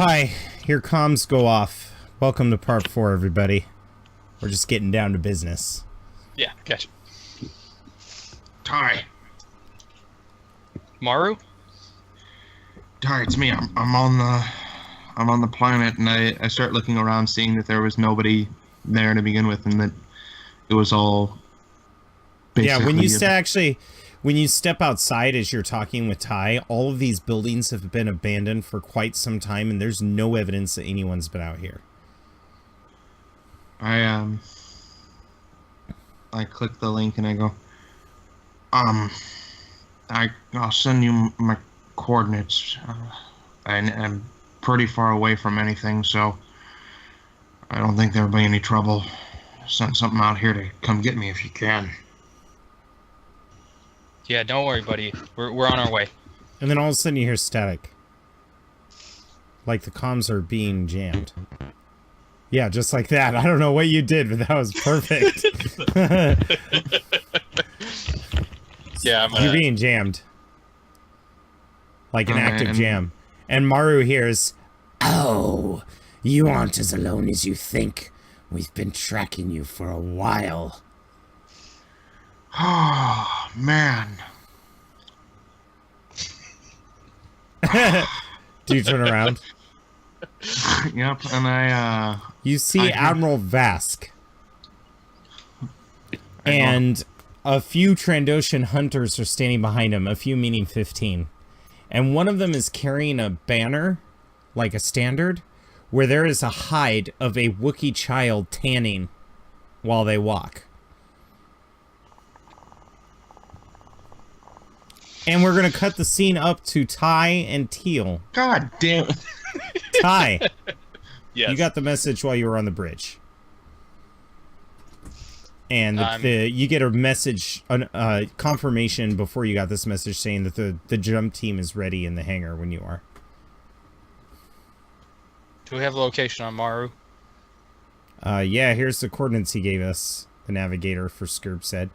Hi, your comms go off. Welcome to part 4, everybody. We're just getting down to business. Yeah, gotcha. Ty. Maru? Ty, it's me. I'm on the planet, and I start looking around, seeing that there was nobody there to begin with, and that it was all basically... Yeah, when you step outside as you're talking with Ty, all of these buildings have been abandoned for quite some time, and there's no evidence that anyone's been out here. I click the link and I go, I'll send you my coordinates. I'm pretty far away from anything, so I don't think there'll be any trouble. Send something out here to come get me if you can. Yeah, don't worry, buddy. We're on our way. And then all of a sudden you hear static. Like the comms are being jammed. Yeah, just like that. I don't know what you did, but that was perfect. Yeah, You're being jammed. Like an active jam. And Maru hears, "Oh, you aren't as alone as you think. We've been tracking you for a while." Oh, man. Do you turn around? Yep, and you see Admiral Vask. And a few Trandoshan hunters are standing behind him, a few meaning 15. And one of them is carrying a banner, like a standard, where there is a hide of a Wookiee child tanning while they walk. And we're going to cut the scene up to Ty and Teal. God damn it. Ty, yes. You got the message while you were on the bridge. And you get a message, confirmation before you got this message saying that the jump team is ready in the hangar when you are. Do we have a location on Maru? Yeah, here's the coordinates he gave us, the navigator for Skirb said.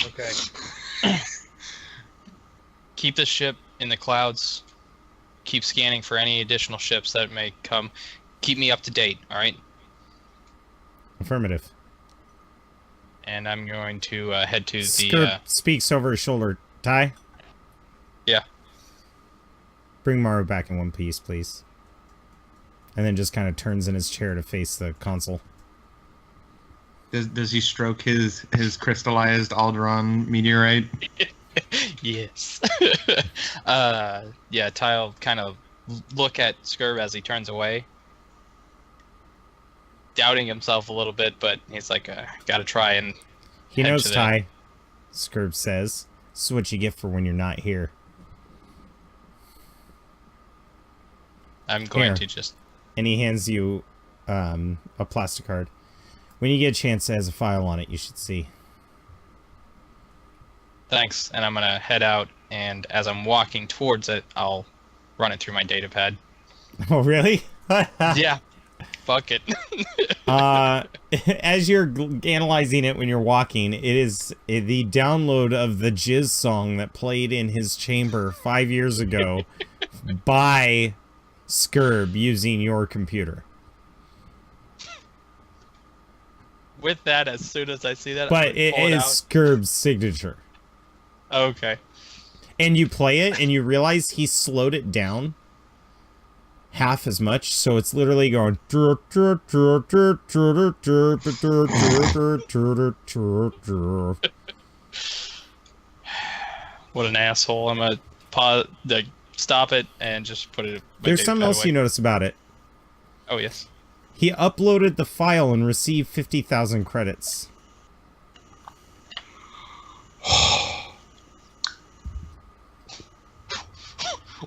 Okay. Keep the ship in the clouds. Keep scanning for any additional ships that may come. Keep me up to date, alright? Affirmative. And I'm going to head to Skirb speaks over his shoulder. Ty? Yeah. Bring Maru back in one piece, please. And then just kind of turns in his chair to face the console. Does he stroke his crystallized Alderaan meteorite? Yes. Yeah, Ty'll kind of look at Skirb as he turns away. Doubting himself a little bit, but he's like, gotta try and... He knows, Ty, Skirb says. This is what you get for when you're not here. I'm going to just... And he hands you a plastic card. When you get a chance, it has a file on it, you should see. Thanks, and I'm gonna head out, and as I'm walking towards it, I'll run it through my data pad. Oh, really? Yeah. Fuck it. As you're analyzing it when you're walking, it is the download of the Jizz song that played in his chamber 5 years ago by Skirb using your computer. With that, as soon as I see that, but it is Skirb's signature. Okay. And you play it, and you realize he slowed it down half as much, so it's literally going. What an asshole! I'm gonna pause, stop it, and just put it. There's something else you notice about it. Oh yes. He uploaded the file and received 50,000 credits.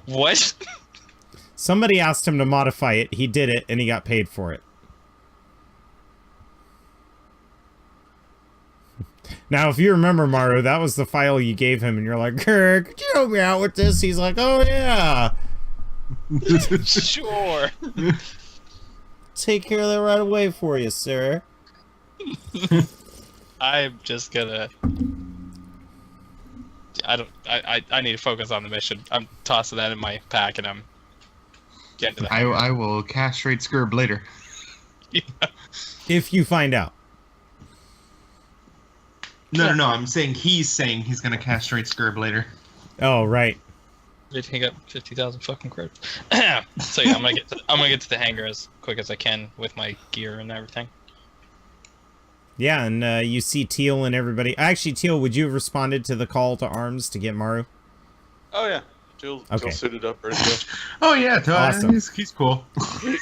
What? Somebody asked him to modify it, he did it, and he got paid for it. Now, if you remember, Maru, that was the file you gave him, and you're like, could you help me out with this? He's like, oh, yeah. Sure. Take care of that right away for you, sir. I'm just gonna... I need to focus on the mission. I'm tossing that in my pack, and I'm get into the I will castrate Scurb later. If you find out. No. I'm saying he's gonna castrate Scurb later. Oh, right. Did he got 50,000 fucking credits? So yeah, I'm gonna get to the hangar as quick as I can with my gear and everything. Yeah, and you see Teal and everybody. Actually, Teal, would you have responded to the call to arms to get Maru? Oh yeah, Jill suited up, ready to go. Oh yeah, Awesome. He's cool.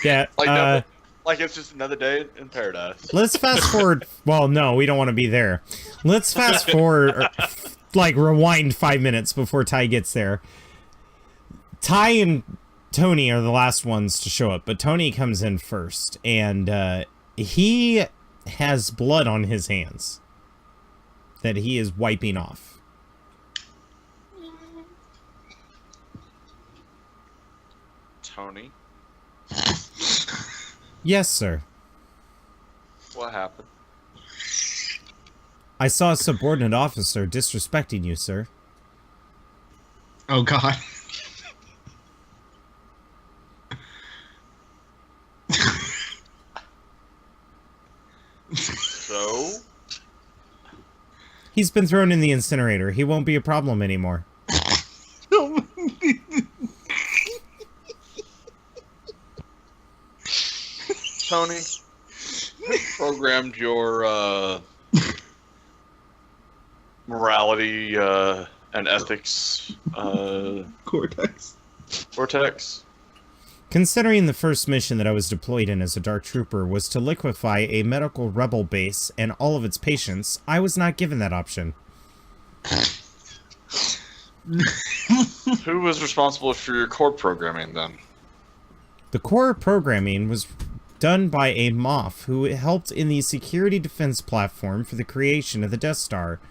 Yeah. Like it's just another day in paradise. Let's fast forward. Well, no, we don't want to be there. Let's fast forward, like rewind 5 minutes before Ty gets there. Ty and Tony are the last ones to show up, but Tony comes in first, and he has blood on his hands that he is wiping off. Tony, Yes, sir. what happened? I saw a subordinate officer disrespecting you, sir. Oh God. So? He's been thrown in the incinerator. He won't be a problem anymore. Tony, who programmed your morality and ethics Cortex. vortex? Considering the first mission that I was deployed in as a Dark Trooper was to liquefy a medical rebel base and all of its patients, I was not given that option. Who was responsible for your core programming then? The core programming was done by a Moff who helped in the security defense platform for the creation of the Death Star.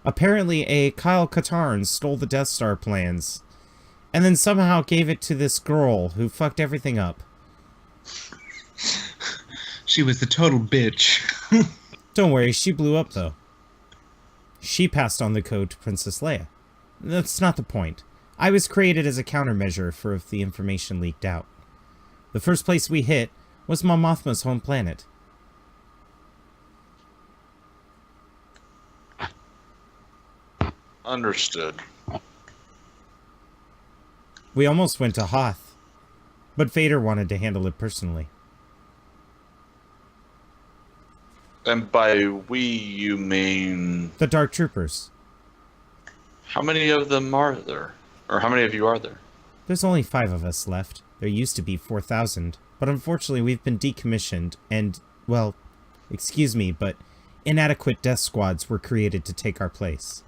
Apparently, a Kyle Katarn stole the Death Star plans, and then somehow gave it to this girl who fucked everything up. She was the total bitch. Don't worry, she blew up, though. She passed on the code to Princess Leia. That's not the point. I was created as a countermeasure for if the information leaked out. The first place we hit was Mon Mothma's home planet. Understood. We almost went to Hoth, but Vader wanted to handle it personally. And by we, you mean... The Dark Troopers. How many of them are there? Or how many of you are there? There's only 5 of us left. There used to be 4,000, but unfortunately we've been decommissioned and, well, excuse me, but inadequate death squads were created to take our place.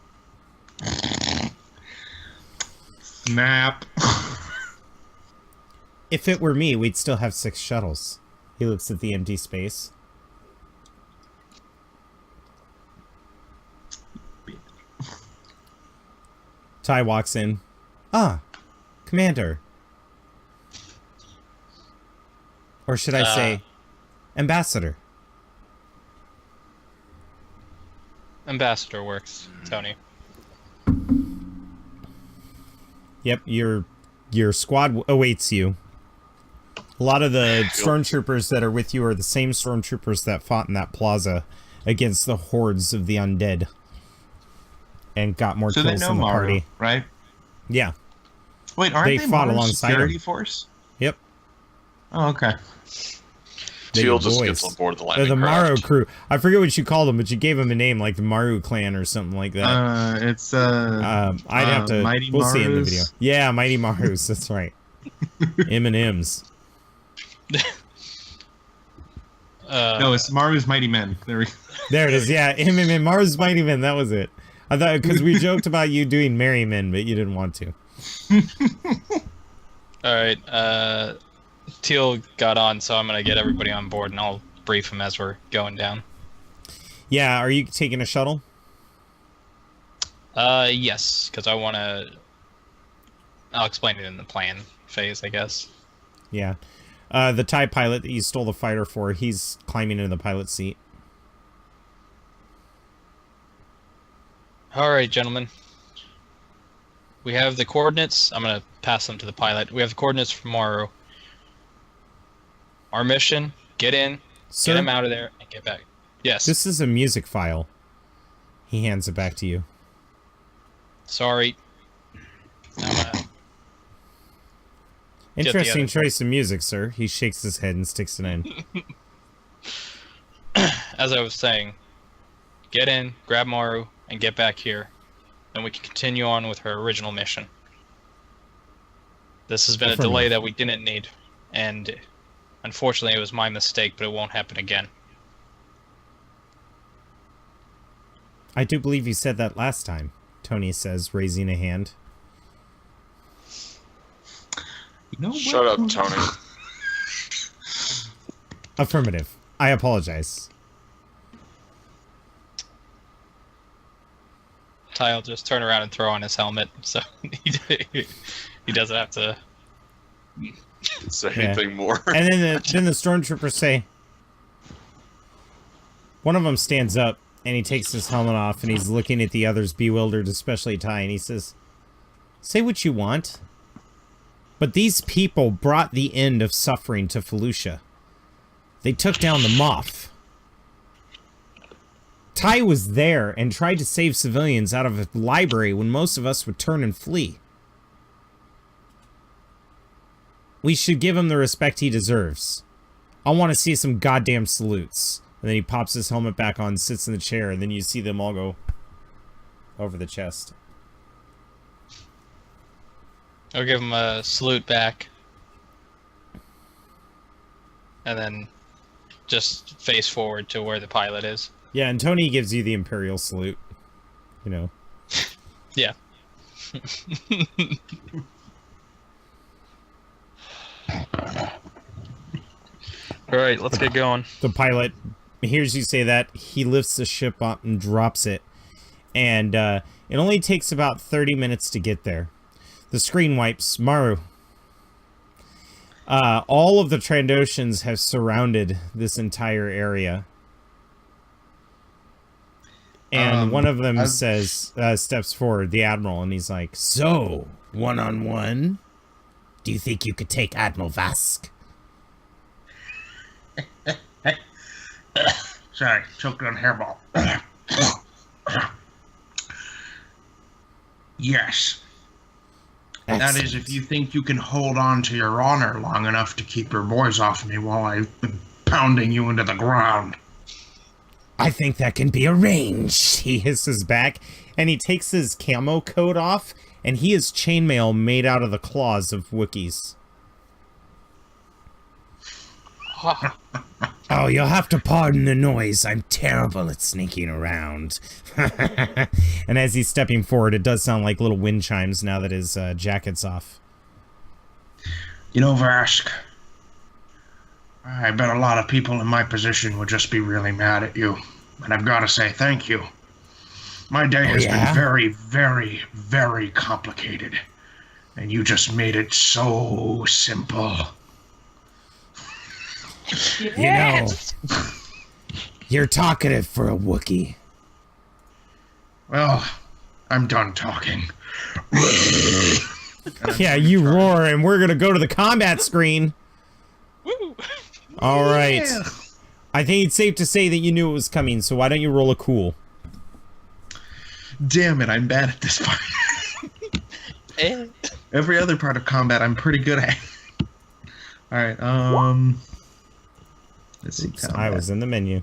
Snap. If it were me, we'd still have 6 shuttles. He looks at the empty space. Ty walks in. Ah, Commander. Or should I say, Ambassador. Ambassador works, Tony. Yep, your squad awaits you. A lot of the stormtroopers that are with you are the same stormtroopers that fought in that plaza against the hordes of the undead. And got more So they kills know than the Maru, party. right? Yeah. Wait, aren't They they fought Maru's alongside security him. force? Yep. Oh, okay. Teal They're just boys. gets on board the They're landing the Maru craft. crew. I forget what you called them, but you gave them a name like the Maru clan or something like that. It's I'd have to. Mighty We'll see in the Marus. video. Yeah, Mighty Marus. That's right. M&Ms. No, it's Maru's Mighty Men. There it is. Yeah, M&M. Maru's Mighty Men. That was it. I thought because we joked about you doing Merry Men, but you didn't want to. All right. Teal got on, so I'm gonna get everybody on board, and I'll brief him as we're going down. Yeah, are you taking a shuttle? Yes, because I want to. I'll explain it in the plan phase, I guess. Yeah. The TIE pilot that you stole the fighter for, he's climbing into the pilot seat. All right, gentlemen. We have the coordinates. I'm gonna pass them to the pilot. We have the coordinates for Maru. Our mission, get in, Sir, get him out of there, and get back. Yes. this is a music file. He hands it back to you. Sorry. Interesting choice of music, sir. He shakes his head and sticks it in. As I was saying, get in, grab Maru, and get back here. Then we can continue on with her original mission. This has been a delay that we didn't need, and unfortunately it was my mistake, but it won't happen again. I do believe you said that last time, Tony says, raising a hand. You know Shut up, Tony. Affirmative. I apologize. Ty will just turn around and throw on his helmet, so he doesn't have to Say anything more. And then the stormtroopers say, one of them stands up and he takes his helmet off and he's looking at the others bewildered, especially Ty, and he says, say what you want, but these people brought the end of suffering to Felucia. They took down the Moff. Ty was there and tried to save civilians out of a library when most of us would turn and flee. We should give him the respect he deserves. I want to see some goddamn salutes. And then he pops his helmet back on, sits in the chair, and then you see them all go over the chest. I'll give him a salute back. And then just face forward to where the pilot is. Yeah, and Tony gives you the Imperial salute. You know. Yeah. Alright, let's get going. The pilot hears you say that. He lifts the ship up and drops it. And it only takes about 30 minutes to get there. The screen wipes. Maru. All of the Trandoshans have surrounded this entire area. And one of them says, steps forward, the Admiral, and he's like, so, one-on-one? Do you think you could take Admiral Vask? Sorry, choked on hairball. Yes. Excellent. That is if you think you can hold on to your honor long enough to keep your boys off me while I've been pounding you into the ground. I think that can be arranged. He hisses back, and he takes his camo coat off, and he is chainmail made out of the claws of Wookiees. Oh, you'll have to pardon the noise. I'm terrible at sneaking around. And as he's stepping forward, it does sound like little wind chimes now that his jacket's off. You know, Vask, I bet a lot of people in my position would just be really mad at you. And I've got to say thank you. My day has been very, very, very complicated. And you just made it so simple. Yes. You know, you're talkative for a Wookiee. Well, I'm done talking. Yeah, you roar, and we're gonna go to the combat screen. Woo! All right. I think it's safe to say that you knew it was coming, so why don't you roll a cool? Damn it, I'm bad at this part. Every other part of combat I'm pretty good at. Alright, let's see. Oops, I was in the menu.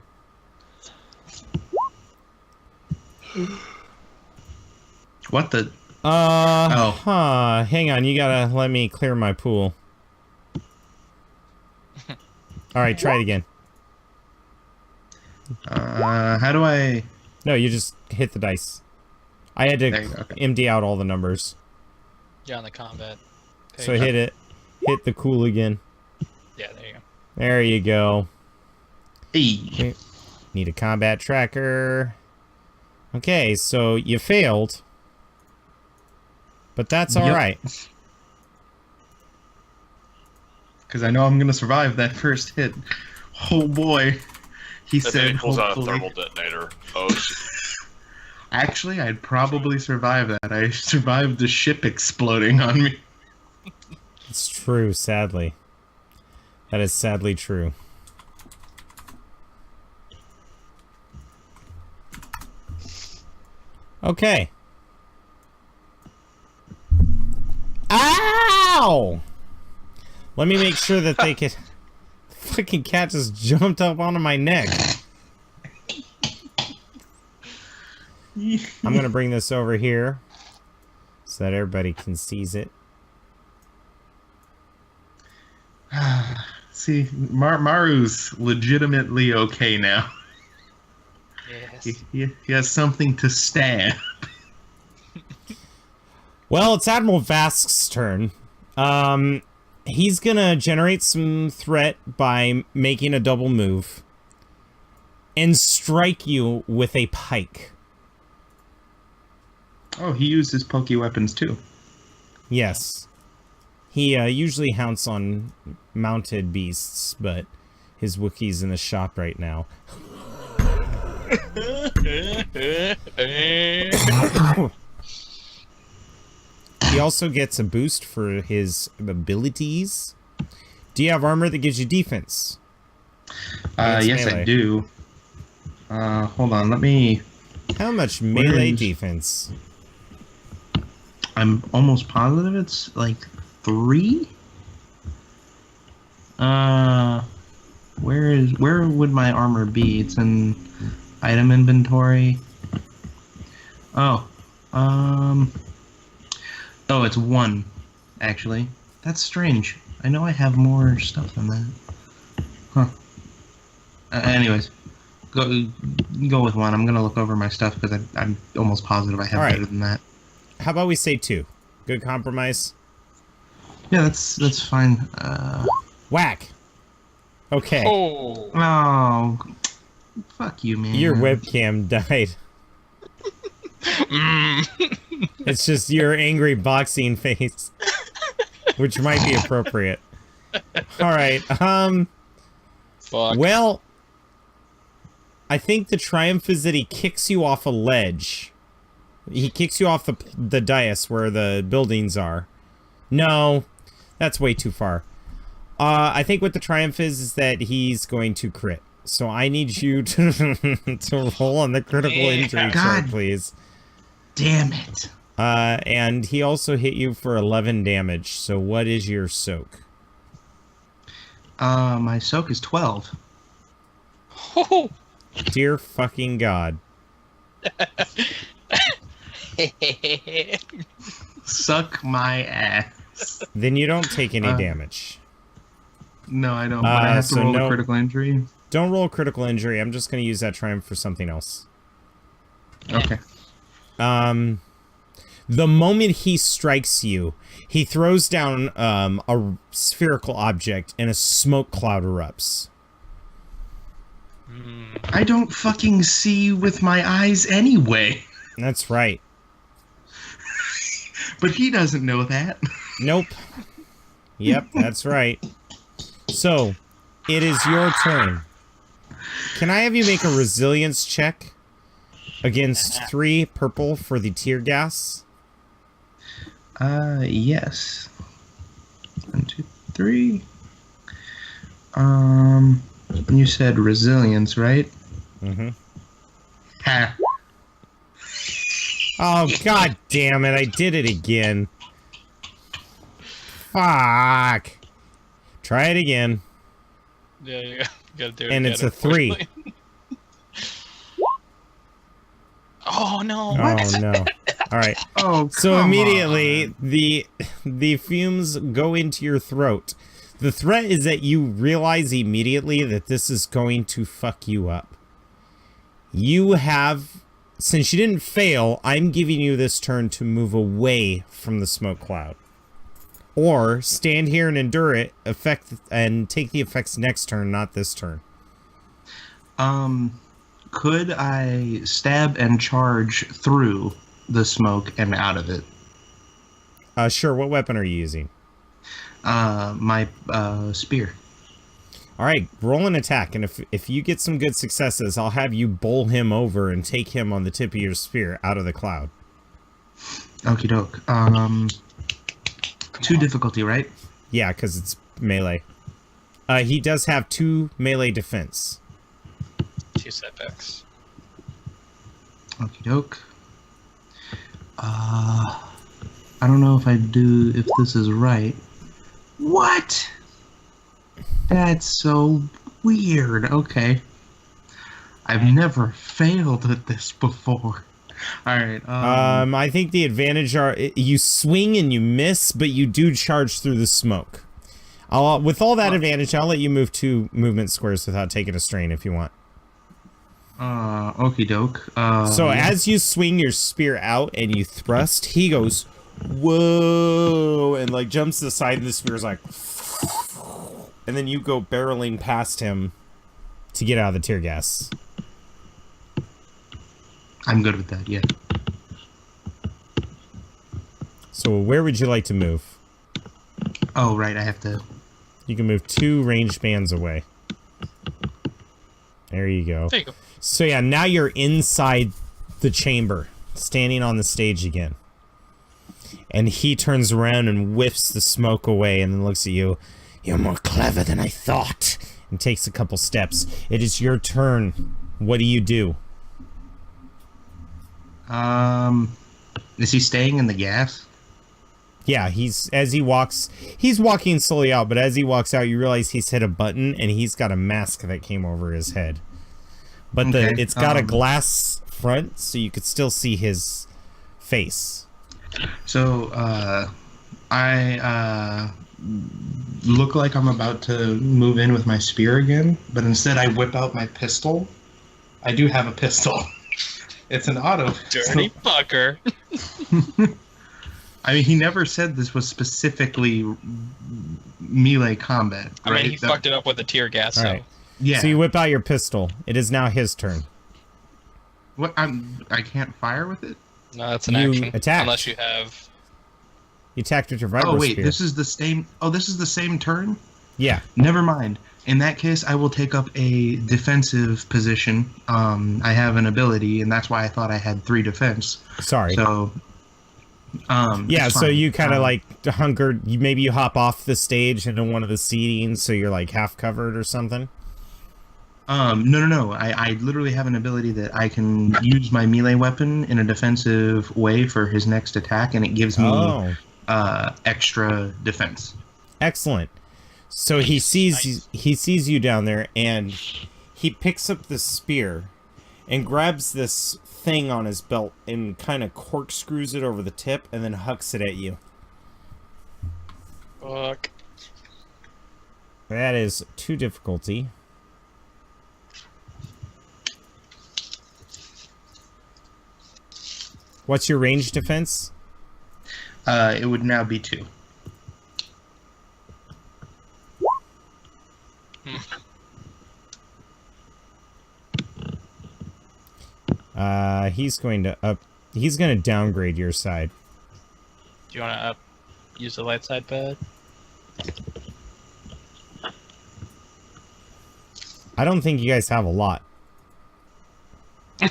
What the? Hang on, you gotta let me clear my pool. Alright, try it again. How do I... No, you just hit the dice. I had to empty out all the numbers. Yeah, on the combat page. So hit it. Hit the cool again. Yeah, there you go. There you go. Hey. Need a combat tracker. Okay, so you failed. But that's alright. Because I know I'm going to survive that first hit. Oh boy. He That said thing pulls out a hopefully. thermal detonator. Oh, shit. Actually, I'd probably survive that. I survived the ship exploding on me. It's true, sadly. That is sadly true. Okay. Ow! Let me make sure that they could... Fucking cat just jumped up onto my neck. I'm gonna bring this over here so that everybody can seize it. See, Maru's legitimately okay now. Yes. He has something to stab. Well, it's Admiral Vask's turn. He's gonna generate some threat by making a double move and strike you with a pike. Oh, he used his pokey weapons too. Yes. He usually hunts on mounted beasts, but his Wookiee's in the shop right now. He also gets a boost for his abilities. Do you have armor that gives you defense? Yes, melee. I do. Hold on, let me... How much melee is- defense? I'm almost positive it's like 3? Where would my armor be? It's in item inventory. Oh, it's 1, actually. That's strange. I know I have more stuff than that. Huh. Anyways, go with 1. I'm gonna look over my stuff because I'm almost positive I have Alright. better than that. How about we say 2? Good compromise. Yeah, that's fine. Whack. Okay. Oh. Oh, fuck you, man. Your webcam died. It's just your angry boxing face, which might be appropriate. All right. Fuck. Well, I think the triumph is that he kicks you off a ledge. He kicks you off the dais where the buildings are. No, that's way too far. I think what the triumph is that he's going to crit. So I need you to to roll on the critical injury chart, God. please. Damn it. And he also hit you for 11 damage. So what is your soak? My soak is 12. Oh. Dear fucking God. Suck my ass. Then you don't take any damage. No, I don't. But I have to so roll no- a critical injury. Don't roll critical injury. I'm just going to use that triumph for something else. Okay. The moment he strikes you, he throws down a spherical object and a smoke cloud erupts. I don't fucking see with my eyes anyway. That's right. But he doesn't know that. Nope. Yep, that's right. So, it is your turn. Can I have you make a resilience check against 3 purple for the tear gas? Yes. 1, 2, 3. You said resilience, right? Mm-hmm. Ha. Oh, god damn it, I did it again. Fuck. Try it again. Yeah, you gotta do it. And again, it's a 3. unfortunately. Oh no! Oh no. Alright. Oh, So come immediately on. the fumes go into your throat. The threat is that you realize immediately that this is going to fuck you up. You have, since you didn't fail, I'm giving you this turn to move away from the smoke cloud. Or stand here and endure it, and take the effects next turn, not this turn. Could I stab and charge through the smoke and out of it? Sure, what weapon are you using? My spear. Alright, roll an attack, and if you get some good successes, I'll have you bowl him over and take him on the tip of your spear out of the cloud. Okie doke. 2 difficulty, right? Yeah, because it's melee. He does have 2 melee defense. 2 setbacks. Okie doke. I don't know if this is right. What? That's so weird. Okay. I've never failed at this before. Alright, I think the advantage are you swing and you miss, but you do charge through the smoke. With all that advantage, I'll let you move 2 movement squares without taking a strain if you want. Okie doke. So as you swing your spear out and you thrust, he goes, whoa, and like jumps to the side, and the spear's like, and then you go barreling past him to get out of the tear gas. I'm good with that, yeah. So where would you like to move? Oh, right, I have to... You can move 2 ranged bands away. There you go. There you go. So yeah, now you're inside the chamber, standing on the stage again. And he turns around and whiffs the smoke away and then looks at you. You're more clever than I thought. And takes a couple steps. It is your turn. What do you do? Is he staying in the gas? Yeah, he's walking slowly out, but as he walks out, you realize he's hit a button and he's got a mask that came over his head. But Okay, it's got a glass front, so you could still see his face. So, I look like I'm about to move in with my spear again, but instead I whip out my pistol. I do have a pistol. It's an auto pistol. Dirty fucker. I mean, he never said this was specifically melee combat, I right? mean, he fucked it up with the tear gas, so... Right. Yeah. So you whip out your pistol. It is now his turn. What? I can't fire with it? No, that's an You action. attacked. Unless you have... You attacked with your vibro Oh, wait, spear. this is the same... Oh, this is the same turn? Yeah. Never mind. In that case, I will take up a defensive position. I have an ability, and that's why I thought I had 3 defense. Sorry. So... yeah, it's so fine. you kind of like hunkered. Maybe you hop off the stage into one of the seatings, so you're like half covered or something. No. I literally have an ability that I can use my melee weapon in a defensive way for his next attack, and it gives me extra defense. Excellent. So he sees you down there, and he picks up the spear and grabs this thing on his belt and kind of corkscrews it over the tip and then hucks it at you. Fuck. That is 2 difficulty. What's your range defense? It would now be 2. He's going to downgrade your side. Do you want to use the light side pad? I don't think you guys have a lot.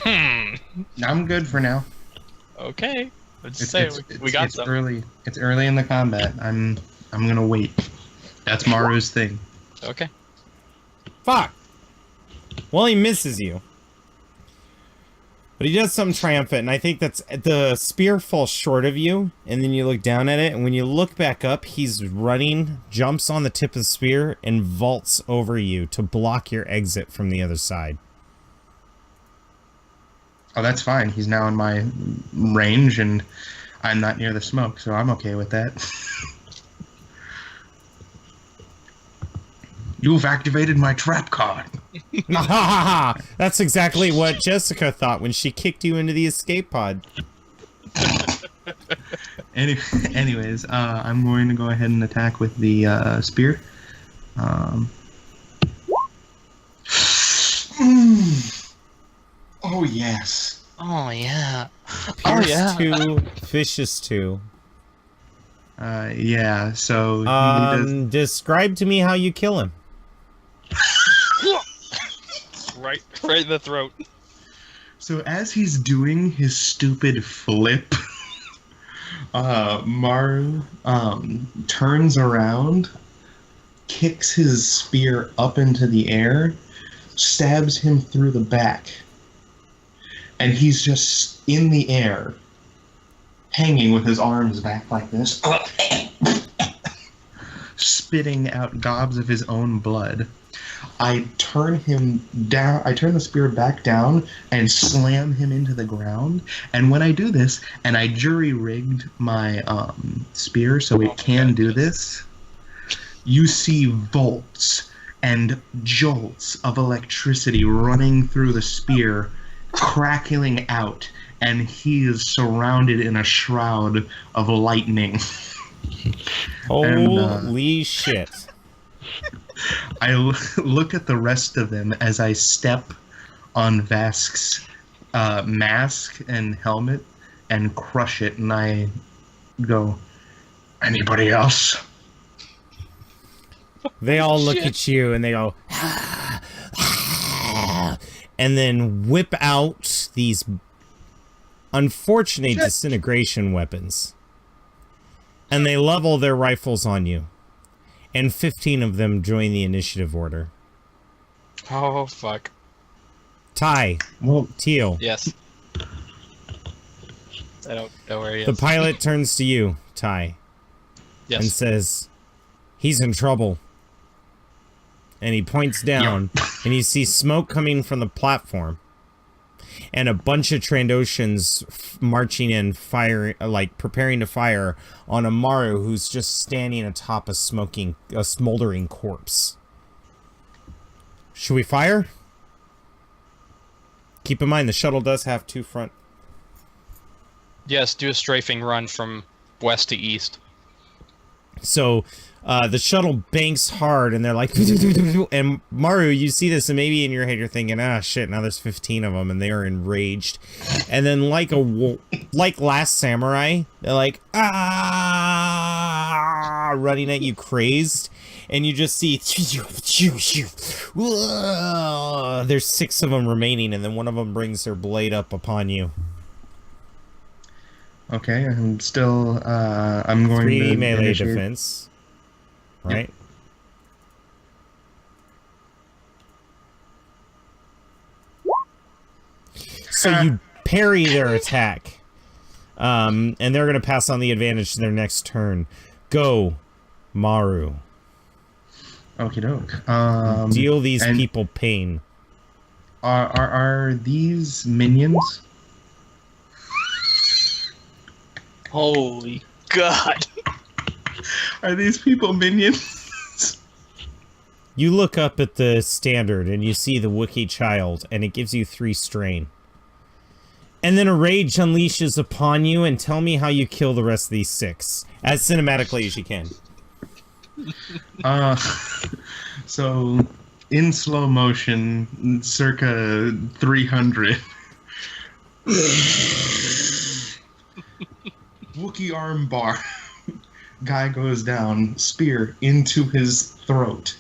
I'm good for now. Okay. Let's say we got some. Early. It's early in the combat. I'm gonna wait. That's Maru's thing. Okay. Fuck! Well, he misses you. But he does something triumphant, and I think that's... The spear falls short of you, and then you look down at it, and when you look back up, he's running, jumps on the tip of the spear, and vaults over you to block your exit from the other side. Oh, that's fine. He's now in my range, and I'm not near the smoke, so I'm okay with that. You've activated my trap card. That's exactly what Jessica thought when she kicked you into the escape pod. Anyways, I'm going to go ahead and attack with the spear. Oh, yes. Oh, yeah. Pierce 2, vicious 2. Yeah, so... Describe to me how you kill him. right in the throat. So as he's doing his stupid flip, Maru turns around kicks his spear up into the air, stabs him through the back, and he's just in the air, hanging with his arms back like this, spitting out gobs of his own blood. I turn him down, I turn the spear back down and slam him into the ground. And when I do this, and I jury-rigged my spear so it can do this, you see volts and jolts of electricity running through the spear, crackling out, and he is surrounded in a shroud of lightning. Holy shit. I look at the rest of them as I step on Vask's mask and helmet and crush it, and I go, anybody else? They all look at you and they go, and then whip out these unfortunate disintegration weapons. And they level their rifles on you. And 15 of them join the initiative order. Oh, fuck. Ty. Well, Teal. Yes. I don't know where he is. The pilot turns to you, Ty. Yes. And says, he's in trouble. And he points down, and you see smoke coming from the platform. And a bunch of Trandoshans marching in, fire, like preparing to fire on a Maru who's just standing atop a smoldering corpse. Should we fire? Keep in mind the shuttle does have 2 front. Yes, do a strafing run from west to east. So the shuttle banks hard, and they're like, and Maru, you see this, and maybe in your head you're thinking, ah, shit, now there's 15 of them, and they are enraged. And then like Last Samurai, they're like, ah, running at you crazed, and you just see, there's 6 of them remaining, and then one of them brings their blade up upon you. okay, I'm still, I'm going 3 to melee initiate. defense. Right? So you parry their attack. And they're going to pass on the advantage to their next turn. Go, Maru. Okie doke. Deal these and people pain. Are these minions? Holy God. Are these people minions? You look up at the standard and you see the Wookiee child, and it gives you 3 strain. And then a rage unleashes upon you, and tell me how you kill the rest of these 6. As cinematically as you can. So, in slow motion, circa 300. Wookiee arm bar. Guy goes down, spear into his throat.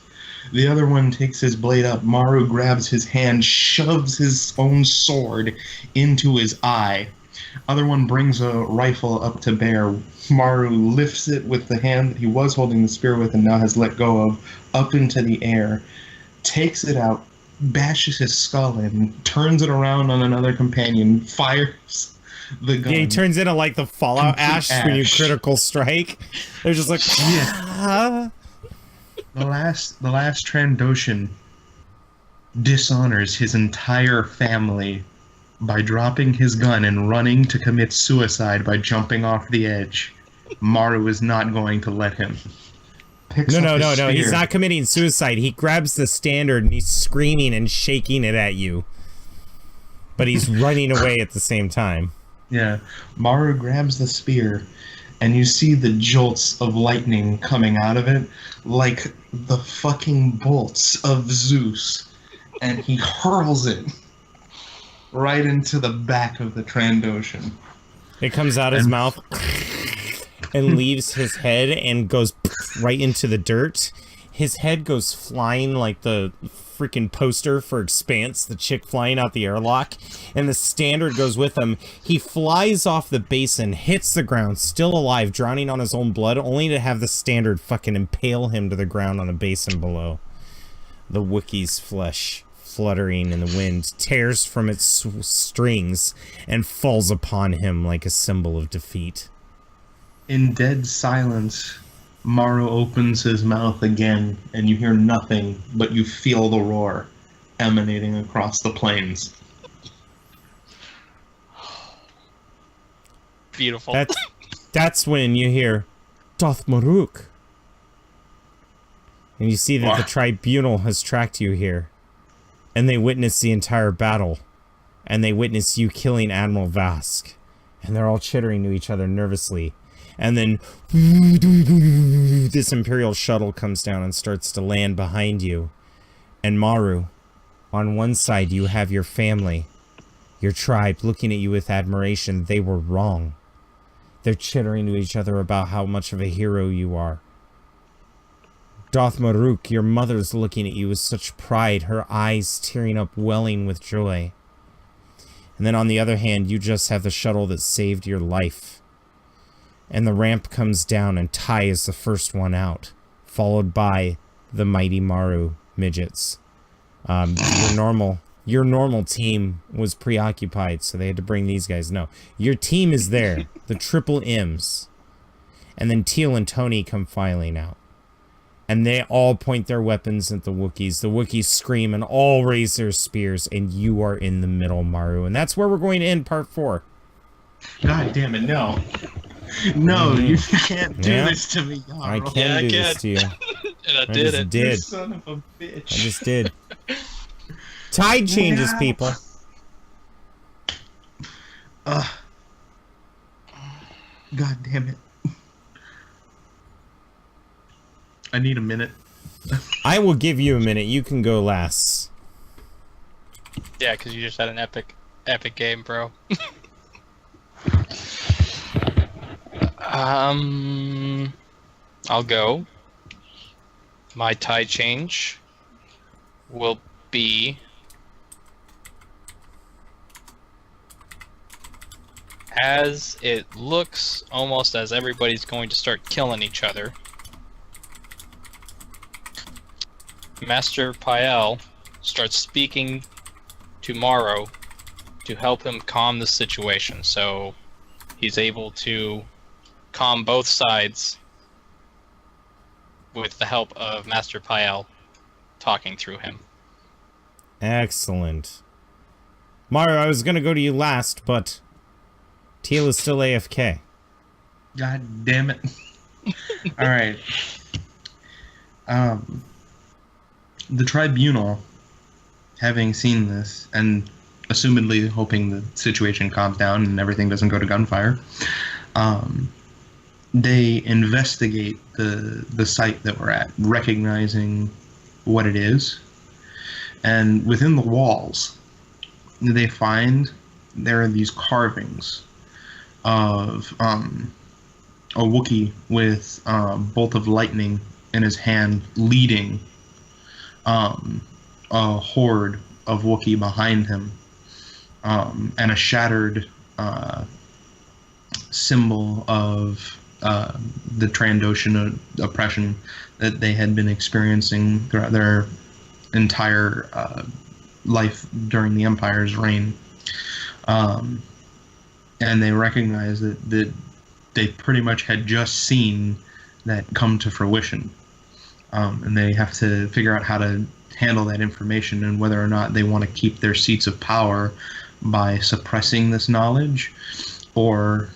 The other one takes his blade up. Maru grabs his hand, shoves his own sword into his eye. Other one brings a rifle up to bear. Maru lifts it with the hand that he was holding the spear with and now has let go of, up into the air, takes it out, bashes his skull in, turns it around on another companion, fires the gun. Yeah, he turns into like the Fallout Complete Ash when you ash. critical strike. They're just like, ah. The last Trandoshan dishonors his entire family by dropping his gun and running to commit suicide by jumping off the edge. Maru is not going to let him. No. He's not committing suicide. He grabs the standard and he's screaming and shaking it at you. But he's running away at the same time. Yeah. Maru grabs the spear, and you see the jolts of lightning coming out of it like the fucking bolts of Zeus. And he hurls it right into the back of the Trandoshan. It comes out his mouth and leaves his head and goes right into the dirt. his head goes flying like the freaking poster for Expanse, the chick flying out the airlock, and the standard goes with him. He flies off the basin, hits the ground, still alive, drowning on his own blood, only to have the standard fucking impale him to the ground on a basin below. The Wookiee's flesh, fluttering in the wind, tears from its strings and falls upon him like a symbol of defeat. In dead silence, Maru opens his mouth again, and you hear nothing, but you feel the roar emanating across the plains. Beautiful. That's when you hear, Doth Maruk. And you see that the tribunal has tracked you here. And they witness the entire battle. And they witness you killing Admiral Vask. And they're all chittering to each other nervously. And then this Imperial shuttle comes down and starts to land behind you. And Maru, on one side you have your family, your tribe, looking at you with admiration. They were wrong. They're chittering to each other about how much of a hero you are. Doth Maruk, your mother's looking at you with such pride, her eyes tearing up, welling with joy. And then on the other hand, you just have the shuttle that saved your life. And the ramp comes down and Tai is the first one out, followed by the mighty Maru midgets. Your normal team was preoccupied, so they had to bring these guys. No, your team is there, the triple M's. And then Teal and Tony come filing out. And they all point their weapons at the Wookiees. The Wookiees scream and all raise their spears, and you are in the middle, Maru. And that's where we're going to end part 4. God damn it, no. No, you can't do this to me, Jarl. I can do this to you. And I did it. You son of a bitch. I just did. Tide changes, people. God damn it. I need a minute. I will give you a minute. You can go last. Yeah, because you just had an epic game, bro. I'll go. My tie change will be as it looks almost as everybody's going to start killing each other. Master Pael starts speaking to Maru to help him calm the situation, so he's able to calm both sides with the help of Master Pael talking through him. Excellent. Maru, I was gonna go to you last, but Teal is still AFK. God damn it. Alright. The tribunal, having seen this, and assumedly hoping the situation calms down and everything doesn't go to gunfire, they investigate the site that we're at, recognizing what it is. And within the walls, they find there are these carvings of a Wookiee with a bolt of lightning in his hand, leading a horde of Wookiee behind him, and a shattered symbol of the Trandoshan oppression that they had been experiencing throughout their entire life during the Empire's reign. And they recognize that they pretty much had just seen that come to fruition. And they have to figure out how to handle that information and whether or not they want to keep their seats of power by suppressing this knowledge or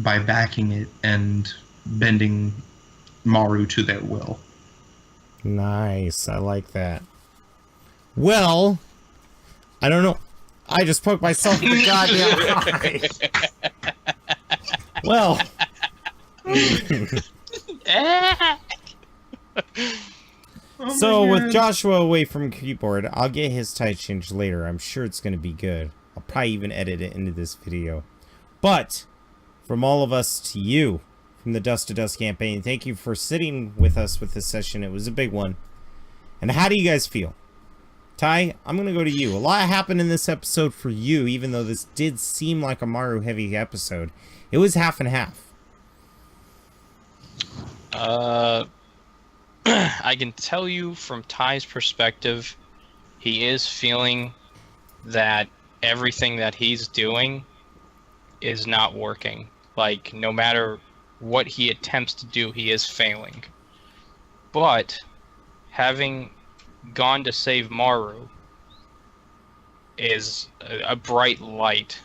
by backing it and bending Maru to their will. Nice, I like that. Well, I don't know. I just poked myself in the goddamn eye. Well. So, with Joshua away from keyboard, I'll get his tie change later. I'm sure it's going to be good. I'll probably even edit it into this video. But, from all of us to you, from the Dust to Dust campaign. Thank you for sitting with us with this session. It was a big one. And how do you guys feel? Ty, I'm going to go to you. A lot happened in this episode for you, even though this did seem like a Maru-heavy episode. It was half and half. I can tell you from Ty's perspective, he is feeling that everything that he's doing is not working. Like, no matter what he attempts to do, he is failing. But having gone to save Maru is a bright light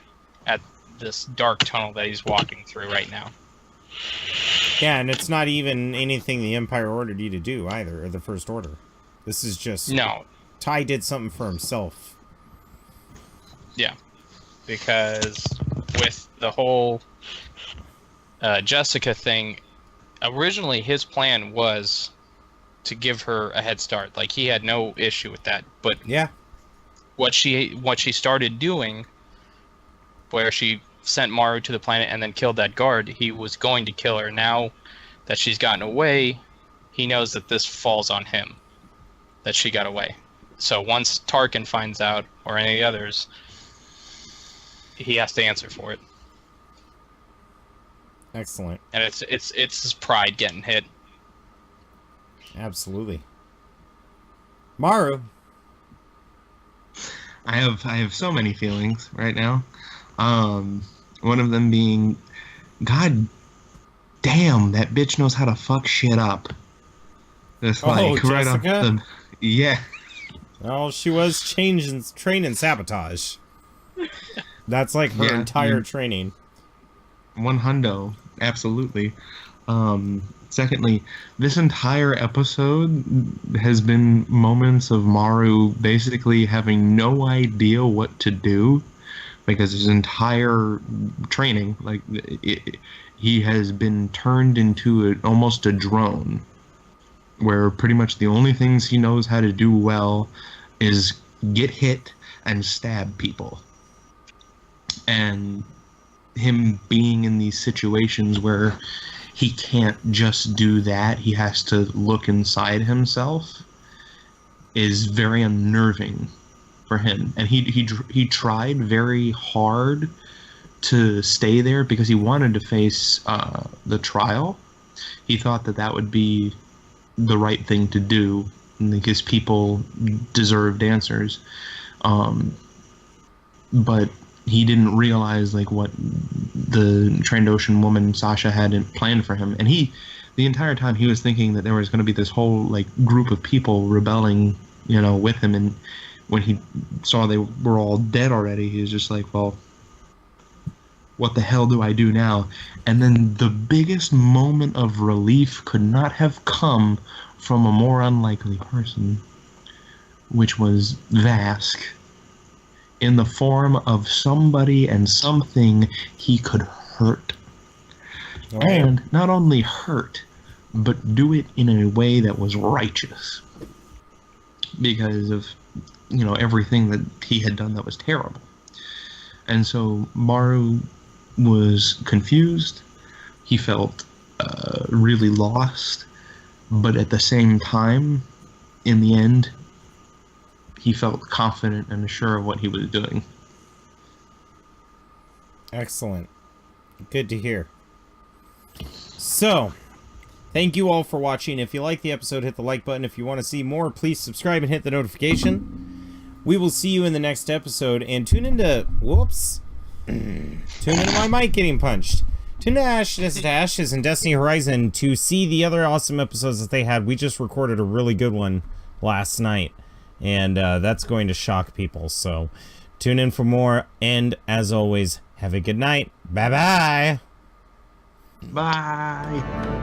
at this dark tunnel that he's walking through right now. Yeah, and it's not even anything the Empire ordered you to do either, or the First Order. This is just... No. Ty did something for himself. Yeah. Because with the whole Jessica thing, originally his plan was to give her a head start. Like, he had no issue with that. But yeah, what she started doing, where she sent Maru to the planet and then killed that guard, he was going to kill her. Now that she's gotten away, he knows that this falls on him, that she got away. So once Tarkin finds out, or any others, he has to answer for it. Excellent. And it's his pride getting hit. Absolutely. Maru. I have so many feelings right now. One of them being, God damn, that bitch knows how to fuck shit up. Just like right off the, yeah. Well, she was training sabotage. That's like her entire training. 100, absolutely. Secondly, this entire episode has been moments of Maru basically having no idea what to do, because his entire training, like, he has been turned into almost a drone, where pretty much the only things he knows how to do well is get hit and stab people. And him being in these situations where he can't just do that, he has to look inside himself, is very unnerving for him. And he tried very hard to stay there because he wanted to face the trial. He thought that would be the right thing to do, because people deserved answers. But he didn't realize like what the Trandoshan woman Sasha had planned for him, and the entire time he was thinking that there was going to be this whole like group of people rebelling, with him. And when he saw they were all dead already, he was just like, well, what the hell do I do now? And then the biggest moment of relief could not have come from a more unlikely person, which was Vask, in the form of somebody and something he could hurt. Oh. And not only hurt, but do it in a way that was righteous, because of, everything that he had done that was terrible. And so Maru was confused. He felt really lost, but at the same time, in the end, he felt confident and sure of what he was doing. Excellent. Good to hear. So, thank you all for watching. If you like the episode, hit the like button. If you want to see more, please subscribe and hit the notification. We will see you in the next episode. And tune into... Whoops. Tune into my mic getting punched. Tune to Ashes and Destiny Horizon to see the other awesome episodes that they had. We just recorded a really good one last night, and that's going to shock people. So tune in for more, and as always, have a good night. Bye-bye. Bye.